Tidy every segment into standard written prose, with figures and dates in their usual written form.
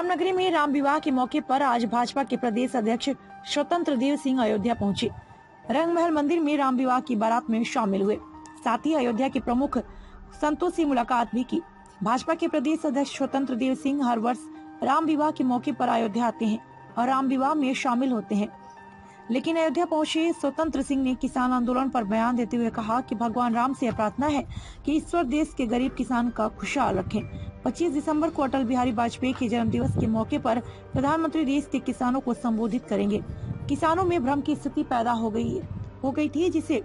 रामनगरी में राम विवाह के मौके पर आज भाजपा के प्रदेश अध्यक्ष स्वतंत्र देव सिंह अयोध्या पहुंचे। रंगमहल मंदिर में राम विवाह की बारात में शामिल हुए। साथ ही अयोध्या के प्रमुख संतों से मुलाकात भी की। भाजपा के प्रदेश अध्यक्ष स्वतंत्र देव सिंह हर वर्ष राम विवाह के मौके पर अयोध्या आते हैं और राम विवाह में शामिल होते हैं। लेकिन अयोध्या पहुंचे स्वतंत्र सिंह ने किसान आंदोलन पर बयान देते हुए कहा कि भगवान राम से प्रार्थना है कि ईश्वर देश के गरीब किसान का खुशहाल रखें। 25 दिसंबर को अटल बिहारी वाजपेयी के जन्म दिवस के मौके पर प्रधानमंत्री देश के किसानों को संबोधित करेंगे। किसानों में भ्रम की स्थिति पैदा हो गई थी, जिसे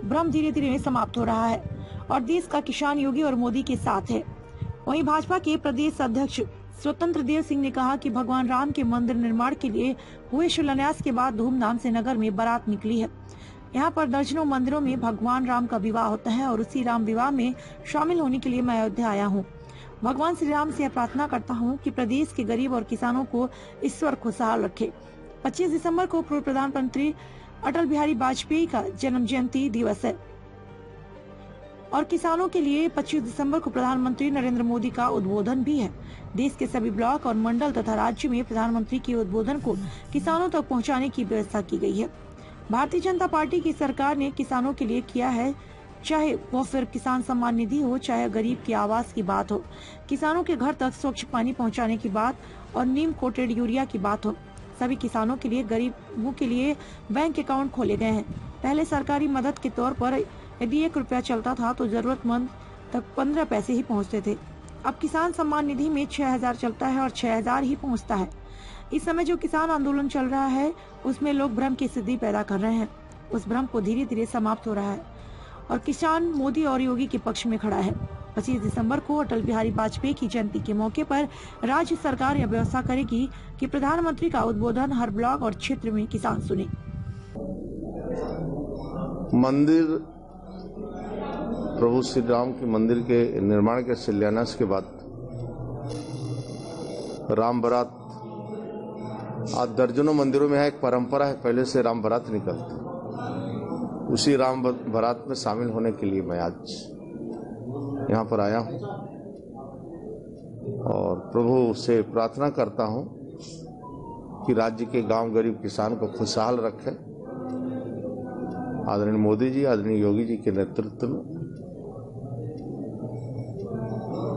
भ्रम धीरे धीरे समाप्त हो रहा है और देश का किसान योगी और मोदी के साथ है। वहीं भाजपा के प्रदेश अध्यक्ष स्वतंत्र देव सिंह ने कहा कि भगवान राम के मंदिर निर्माण के लिए हुए शिलान्यास के बाद धूमधाम से नगर में बारात निकली है। यहाँ पर दर्जनों मंदिरों में भगवान राम का विवाह होता है और उसी राम विवाह में शामिल होने के लिए मैं अयोध्या आया हूँ। भगवान श्री राम से प्रार्थना करता हूँ कि प्रदेश के गरीब और किसानों को ईश्वर खुशहाल रखे। 25 दिसंबर को पूर्व प्रधानमंत्री अटल बिहारी वाजपेयी का जन्म जयंती दिवस है और किसानों के लिए 25 दिसंबर को प्रधानमंत्री नरेंद्र मोदी का उद्बोधन भी है। देश के सभी ब्लॉक और मंडल तथा राज्य में प्रधानमंत्री के उद्बोधन को किसानों तक पहुंचाने की व्यवस्था की गई है। भारतीय जनता पार्टी की सरकार ने किसानों के लिए किया है, चाहे वो फिर किसान सम्मान निधि हो, चाहे गरीब की आवास की बात हो, किसानों के घर तक स्वच्छ पानी पहुँचाने की बात और नीम कोटेड यूरिया की बात हो। सभी किसानों के लिए, गरीबों के लिए बैंक अकाउंट खोले गए हैं। पहले सरकारी मदद के तौर पर यदि 1 रुपया चलता था तो जरूरतमंद तक 15 पैसे ही पहुंचते थे। अब किसान सम्मान निधि में 6000 चलता है और 6000 ही पहुंचता है। इस समय जो किसान आंदोलन चल रहा है उसमें लोग भ्रम की स्थिति पैदा कर रहे हैं। उस भ्रम को धीरे धीरे समाप्त हो रहा है और किसान मोदी और योगी के पक्ष में खड़ा है। 25 दिसंबर को अटल बिहारी वाजपेयी की जयंती के मौके पर राज्य सरकार यह व्यवस्था करेगी कि प्रधानमंत्री का उद्बोधन हर ब्लॉक और क्षेत्र में किसान सुने। मंदिर प्रभु श्री राम के मंदिर के निर्माण के शिलान्यास के बाद राम बारात आज दर्जनों मंदिरों में है। एक परंपरा है, पहले से राम बारात निकलती। उसी राम बारात में शामिल होने के लिए मैं आज यहाँ पर आया हूँ और प्रभु से प्रार्थना करता हूँ कि राज्य के गांव गरीब किसान को खुशहाल रखे। आदरणीय मोदी जी, आदरणीय योगी जी के नेतृत्व में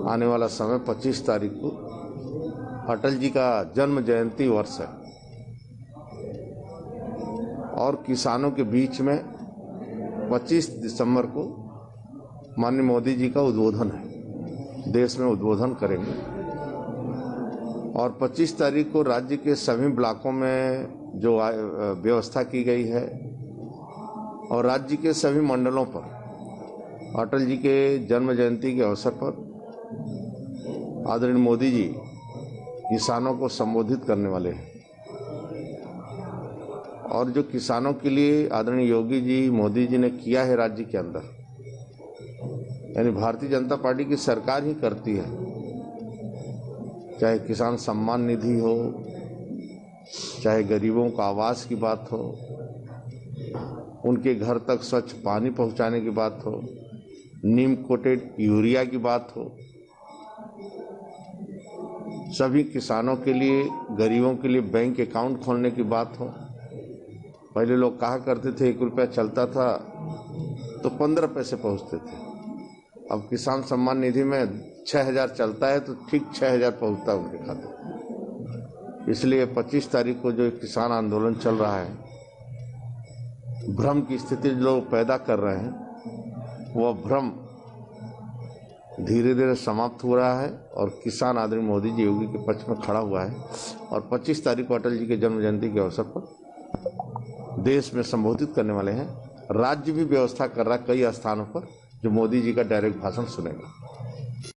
आने वाला समय 25 तारीख को अटल जी का जन्म जयंती वर्ष है और किसानों के बीच में 25 दिसंबर को माननीय मोदी जी का उद्बोधन है। देश में उद्बोधन करेंगे और 25 तारीख को राज्य के सभी ब्लॉकों में जो व्यवस्था की गई है और राज्य के सभी मंडलों पर अटल जी के जन्म जयंती के अवसर पर आदरणीय मोदी जी किसानों को संबोधित करने वाले हैं और जो किसानों के लिए आदरणीय योगी जी, मोदी जी ने किया है राज्य के अंदर, यानी भारतीय जनता पार्टी की सरकार ही करती है। चाहे किसान सम्मान निधि हो, चाहे गरीबों को आवास की बात हो, उनके घर तक स्वच्छ पानी पहुंचाने की बात हो, नीम कोटेड यूरिया की बात हो, सभी किसानों के लिए, गरीबों के लिए बैंक अकाउंट खोलने की बात हो। पहले लोग कहा करते थे 1 रुपया चलता था तो 15 पैसे पहुंचते थे। अब किसान सम्मान निधि में 6000 चलता है तो ठीक 6000 पहुंचता है उनके खाते। इसलिए 25 तारीख को जो किसान आंदोलन चल रहा है, भ्रम की स्थिति लोग पैदा कर रहे हैं, वह भ्रम धीरे धीरे समाप्त हो रहा है और किसान आदरणीय मोदी जी, योगी के पक्ष में खड़ा हुआ है और 25 तारीख को अटल जी के जन्म जयंती के अवसर पर देश में संबोधित करने वाले हैं। राज्य भी व्यवस्था कर रहा है कई स्थानों पर जो मोदी जी का डायरेक्ट भाषण सुनेगा।